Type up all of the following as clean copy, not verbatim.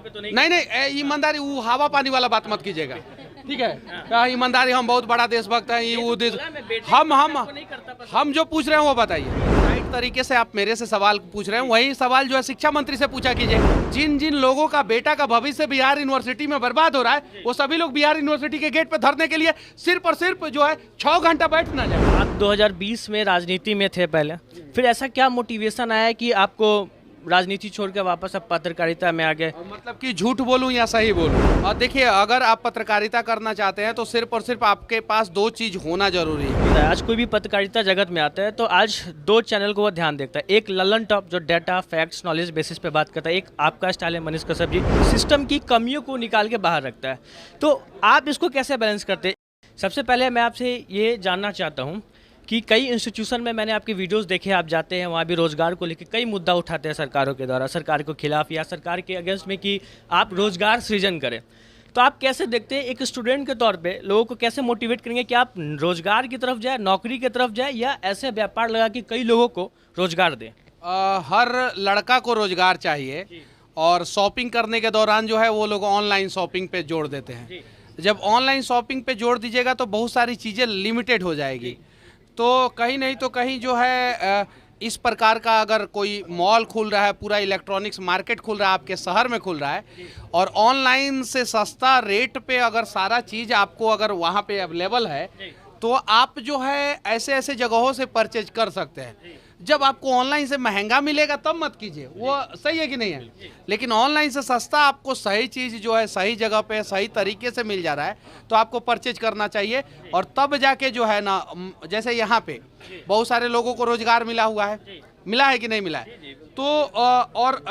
पे तो नहीं नहीं, ईमानदारी वो हवा पानी वाला बात मत कीजिएगा, ठीक है। ईमानदारी, हम बहुत बड़ा देशभक्त हैं, ये वो देश, हम जो पूछ रहे हैं वो बताइए। राइट तरीके से आप मेरे से सवाल पूछ रहे हैं, वही सवाल जो है शिक्षा मंत्री से पूछा कीजिए। जिन जिन लोगों का बेटा का भविष्य बिहार यूनिवर्सिटी में बर्बाद हो रहा है, वो सभी लोग बिहार यूनिवर्सिटी के गेट पे धरने के लिए सिर्फ और सिर्फ जो है 6 घंटा बैठ ना जाए। आप 2020 में राजनीति में थे पहले, फिर ऐसा क्या मोटिवेशन आया कि आपको राजनीति छोड़ के वापस अब पत्रकारिता में आ गए? मतलब कि झूठ बोलूं या सही बोलूं? और देखिए, अगर आप पत्रकारिता करना चाहते हैं तो सिर्फ और सिर्फ आपके पास 2 चीज होना जरूरी है। आज कोई भी पत्रकारिता जगत में आता है तो आज 2 चैनल को वो ध्यान देखता है। एक ललन टॉप जो डाटा फैक्ट्स नॉलेज बेसिस पे बात करता है, एक आपका स्टाइल है मनीष कश्यप जी, सिस्टम की कमियों को निकाल के बाहर रखता है। तो आप इसको कैसे बैलेंस करते हैं? सबसे पहले मैं आपसे ये जानना चाहता हूँ कि कई इंस्टीट्यूशन में मैंने आपके वीडियोस देखे, आप जाते हैं वहाँ भी रोज़गार को लेकर कई मुद्दा उठाते हैं सरकारों के द्वारा, सरकार के खिलाफ या सरकार के अगेंस्ट में कि आप रोज़गार सृजन करें। तो आप कैसे देखते हैं, एक स्टूडेंट के तौर पे लोगों को कैसे मोटिवेट करेंगे कि आप रोज़गार की तरफ जाए, नौकरी की तरफ जाए, या ऐसे व्यापार लगा कि कई लोगों को रोज़गार दें? हर लड़का को रोज़गार चाहिए, और शॉपिंग करने के दौरान जो है वो लोग ऑनलाइन शॉपिंग पे जोड़ देते हैं। जब ऑनलाइन शॉपिंग पे जोड़ दीजिएगा तो बहुत सारी चीज़ें लिमिटेड हो जाएगी। तो कहीं नहीं तो कहीं जो है इस प्रकार का अगर कोई मॉल खुल रहा है, पूरा इलेक्ट्रॉनिक्स मार्केट खुल रहा है, आपके शहर में खुल रहा है, और ऑनलाइन से सस्ता रेट पे अगर सारा चीज़ आपको अगर वहाँ पे अवेलेबल है, तो आप जो है ऐसे ऐसे जगहों से परचेज कर सकते हैं। जब आपको ऑनलाइन से महंगा मिलेगा तब मत कीजिए, वो सही है कि नहीं है। लेकिन ऑनलाइन से सस्ता आपको सही चीज़ जो है सही जगह पे सही तरीके से मिल जा रहा है, तो आपको परचेज करना चाहिए। और तब जाके जो है ना, जैसे यहाँ पे बहुत सारे लोगों को रोजगार मिला हुआ है, मिला है कि नहीं मिला है? तो और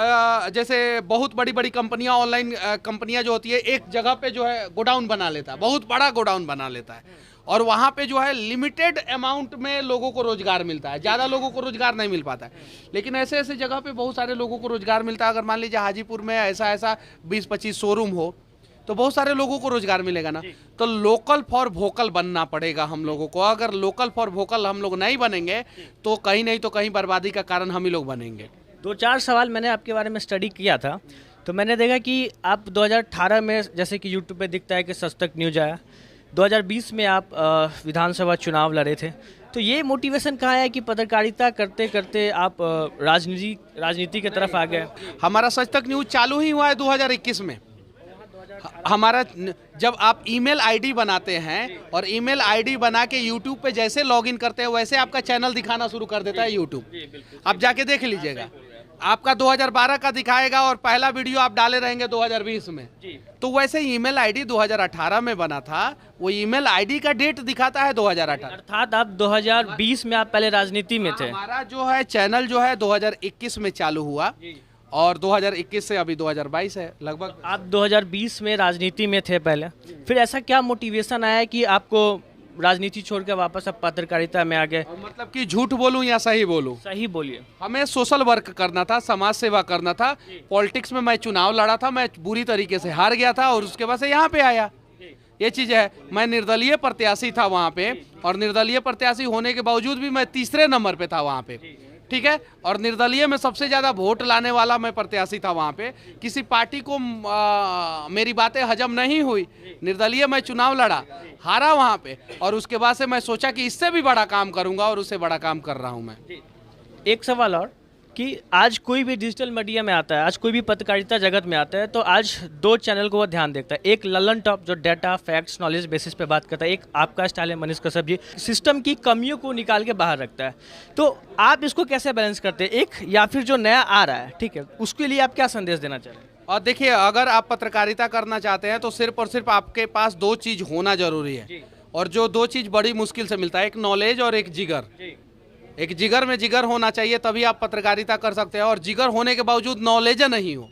जैसे बहुत बड़ी बड़ी कंपनियां, ऑनलाइन कंपनियां जो होती है, एक जगह पे जो है गोडाउन बना लेता है, बहुत बड़ा गोडाउन बना लेता है, और वहाँ पे जो है लिमिटेड अमाउंट में लोगों को रोजगार मिलता है, ज़्यादा लोगों को रोजगार नहीं मिल पाता है। लेकिन ऐसे ऐसे जगह पे बहुत सारे लोगों को रोजगार मिलता है। अगर मान लीजिए हाजीपुर में ऐसा 20-25 शोरूम हो, तो बहुत सारे लोगों को रोजगार मिलेगा ना। तो लोकल फॉर वोकल बनना पड़ेगा हम लोगों को। अगर लोकल फॉर वोकल हम लोग नहीं बनेंगे तो कहीं नहीं तो कहीं बर्बादी का कारण हम ही लोग बनेंगे। 2-4 सवाल मैंने आपके बारे में स्टडी किया था, तो मैंने देखा कि आप 2018 में, जैसे कि यूट्यूब पे दिखता है कि सच तक न्यूज आया, 2020 में आप विधानसभा चुनाव लड़े थे। तो ये मोटिवेशन कहाँ है कि पत्रकारिता करते करते आप राजनीति की तरफ आ गए? हमारा सच तक न्यूज चालू ही हुआ है 2021 में। हमारा, जब आप ईमेल आईडी बनाते हैं और ईमेल आईडी बना के यूट्यूब पे जैसे लॉगिन करते हैं, वैसे आपका चैनल दिखाना शुरू कर देता है यूट्यूब। आप जाके देख लीजिएगा, आपका 2012 का दिखाएगा और पहला वीडियो आप डाले रहेंगे 2020 में। तो वैसे ईमेल आईडी 2018 में बना था, वो ईमेल आईडी का डेट दिखाता है 2018। अर्थात आप 2020 में आप पहले राजनीति में थे। हमारा जो है चैनल जो है 2021 में चालू हुआ, और 2021 से अभी 2022 है लगभग। आप 2020 में राजनीति में थे पहले, फिर ऐसा क्या मोटिवेशन आया कि आपको राजनीति छोड़ के वापस अब पत्रकारिता में आ गए? मतलब कि झूठ बोलूं या सही बोलूं? सही बोलिए। हमें सोशल वर्क करना था, समाज सेवा करना था। पॉलिटिक्स में मैं चुनाव लड़ा था, मैं बुरी तरीके से हार गया था, और उसके बाद से यहाँ पे आया। ये चीज़ है, मैं निर्दलीय प्रत्याशी था वहाँ पे, और निर्दलीय प्रत्याशी होने के बावजूद भी मैं तीसरे नंबर पे था वहाँ पे, ठीक है। और निर्दलीय में सबसे ज़्यादा वोट लाने वाला मैं प्रत्याशी था वहाँ पे। किसी पार्टी को मेरी बातें हजम नहीं हुई, निर्दलीय मैं चुनाव लड़ा, हारा वहाँ पे, और उसके बाद से मैं सोचा कि इससे भी बड़ा काम करूँगा, और उससे बड़ा काम कर रहा हूँ मैं। एक सवाल और कि आज कोई भी डिजिटल मीडिया में आता है, आज कोई भी पत्रकारिता जगत में आता है, तो आज 2 चैनल को वो ध्यान देखता है। एक ललन टॉप जो डाटा फैक्ट्स नॉलेज बेसिस पे बात करता है, एक आपका स्टाइल है मनीष कश्यप जी, सिस्टम की कमियों को निकाल के बाहर रखता है। तो आप इसको कैसे बैलेंस करते हैं, एक या फिर जो नया आ रहा है, ठीक है, उसके लिए आप क्या संदेश देना चाह रहे हैं? और देखिए, अगर आप पत्रकारिता करना चाहते हैं तो सिर्फ और सिर्फ आपके पास 2 चीज़ होना जरूरी है, और जो 2 चीज़ बड़ी मुश्किल से मिलता है, एक नॉलेज और एक जिगर। एक जिगर में जिगर होना चाहिए, तभी आप पत्रकारिता कर सकते हैं। और जिगर होने के बावजूद नॉलेज नहीं हो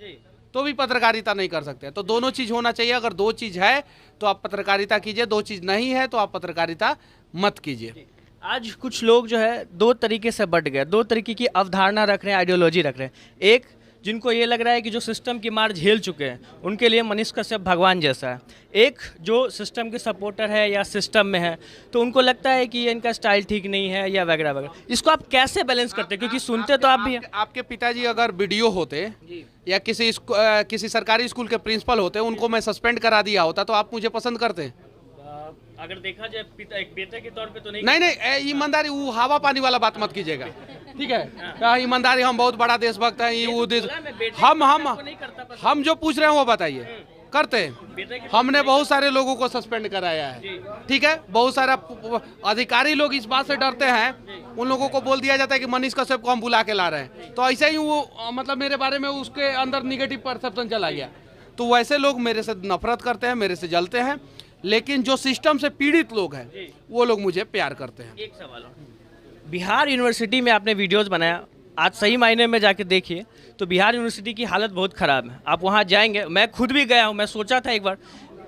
तो भी पत्रकारिता नहीं कर सकते। तो दोनों चीज़ होना चाहिए। अगर 2 चीज़ है तो आप पत्रकारिता कीजिए, 2 चीज़ नहीं है तो आप पत्रकारिता मत कीजिए। आज कुछ लोग जो है 2 तरीके से बट गए, 2 तरीके की अवधारणा रख रहे हैं, आइडियोलॉजी रख रहे हैं। एक जिनको ये लग रहा है कि जो सिस्टम की मार झेल चुके हैं उनके लिए मनीष कश्यप भगवान जैसा है। एक जो सिस्टम के सपोर्टर है या सिस्टम में है तो उनको लगता है कि ये इनका स्टाइल ठीक नहीं है या वगैरह वगैरह। इसको आप कैसे बैलेंस करते हैं, क्योंकि सुनते तो आप भी हैं। आपके पिताजी अगर वीडियो होते या किसी सरकारी स्कूल के प्रिंसिपल होते, उनको मैं सस्पेंड करा दिया होता तो आप मुझे पसंद करते? अगर देखा जाए एक बेटे के तौर पे तो नहीं नहीं, ईमानदारी वो हवा पानी वाला बात मत कीजिएगा, ठीक है? क्या ईमानदारी, हम बहुत बड़ा देशभक्त हैं, ये वो देश, हम जो पूछ रहे हैं वो बताइए, करते हैं। हमने बहुत सारे लोगों को सस्पेंड कराया है, ठीक है? बहुत सारा अधिकारी लोग इस बात से डरते हैं, उन लोगों को बोल दिया जाता है कि मनीष कश्यप को हम बुला के ला रहे हैं, तो ऐसे ही वो मतलब मेरे बारे में उसके अंदर निगेटिव परसेप्शन चला गया। तो वैसे लोग मेरे से नफरत करते हैं, मेरे से जलते हैं, लेकिन जो सिस्टम से पीड़ित लोग हैं वो लोग मुझे प्यार करते हैं। एक सवाल और, बिहार यूनिवर्सिटी में आपने वीडियोस बनाया, आज सही मायने में जाके देखिए तो बिहार यूनिवर्सिटी की हालत बहुत ख़राब है। आप वहाँ जाएंगे, मैं खुद भी गया हूँ, मैं सोचा था एक बार,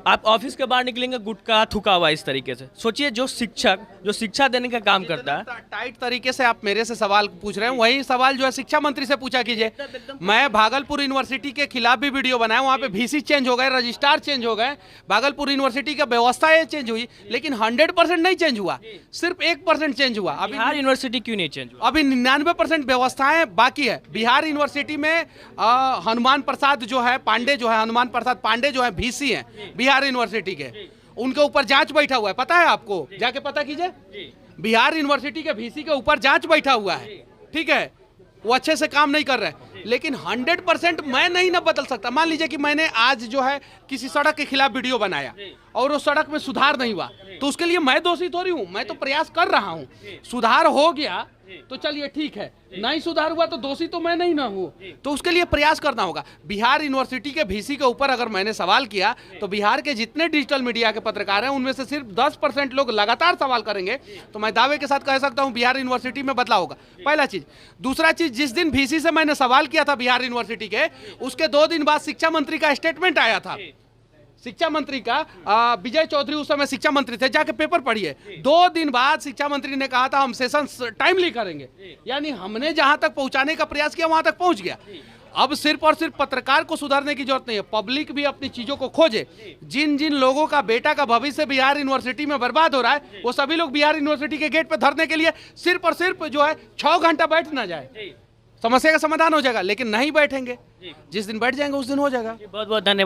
आप ऑफिस के बाहर निकलेंगे गुटखा थूका हुआ इस तरीके से। सोचिए जो शिक्षक जो शिक्षा देने का काम करता है, टाइट तरीके से आप मेरे से सवाल पूछ रहे हैं, वही सवाल जो है शिक्षा मंत्री से पूछा कीजिए। मैं भागलपुर यूनिवर्सिटी के खिलाफ भी वीडियो बनाया, वहाँ पे VC चेंज हो गए, रजिस्ट्रार चेंज हो गए, भागलपुर यूनिवर्सिटी की व्यवस्था चेंज हुई, लेकिन 100% नहीं चेंज हुआ, सिर्फ 1% चेंज हुआ। अभी बिहार यूनिवर्सिटी क्यों नहीं चेंज हुआ? अभी 99% व्यवस्थाएं बाकी है। बिहार यूनिवर्सिटी में हनुमान प्रसाद जो है पांडे, जो है हनुमान प्रसाद पांडे जो है VC हैं बिहार यूनिवर्सिटी के, उनके ऊपर जांच बैठा हुआ है, पता है आपको? जाके पता कीजिए, बिहार यूनिवर्सिटी के VC के ऊपर जांच बैठा हुआ है, ठीक है? वो अच्छे से काम नहीं कर रहे हैं, लेकिन 100% मैं नहीं ना बदल सकता। मान लीजिए कि मैंने आज जो है किसी सड़क के खिलाफ वीडियो बनाया और वो सड़क में सुधार नहीं हुआ, तो उसके लिए मैं दोषी थोड़ी हूँ, मैं तो प्रयास कर रहा हूँ। सुधार हो गया तो चलिए ठीक है, नहीं सुधार हुआ तो दोषी तो मैं नहीं ना हूँ, तो उसके लिए प्रयास करना होगा। बिहार यूनिवर्सिटी के VC के ऊपर अगर मैंने सवाल किया तो बिहार के जितने डिजिटल मीडिया के पत्रकार हैं उनमें से सिर्फ 10% लोग लगातार सवाल करेंगे, तो मैं दावे के साथ कह सकता हूँ बिहार यूनिवर्सिटी में बदलाव होगा। पहला चीज। दूसरा चीज, जिस दिन VC से मैंने सवाल किया था बिहार यूनिवर्सिटी के, उसके 2 दिन बाद शिक्षा मंत्री का स्टेटमेंट आया था। शिक्षा मंत्री का, विजय चौधरी उस समय शिक्षा मंत्री थे, जाके पेपर पढ़िए। 2 दिन बाद शिक्षा मंत्री ने कहा था हम सेशन टाइमली करेंगे, यानी हमने जहां तक पहुंचाने का प्रयास किया वहां तक पहुंच गया। अब सिर्फ और सिर्फ पत्रकार को सुधारने की जरूरत नहीं है, पब्लिक भी अपनी चीजों को खोजे। जिन जिन लोगों का बेटा का भविष्य बिहार यूनिवर्सिटी में बर्बाद हो रहा है, वो सभी लोग बिहार यूनिवर्सिटी के गेट पे धरने के लिए सिर्फ और सिर्फ जो है 6 घंटा बैठ ना जाए, समस्या का समाधान हो जाएगा। लेकिन नहीं बैठेंगे, जिस दिन बैठ जाएंगे उस दिन हो जाएगा। बहुत बहुत धन्यवाद।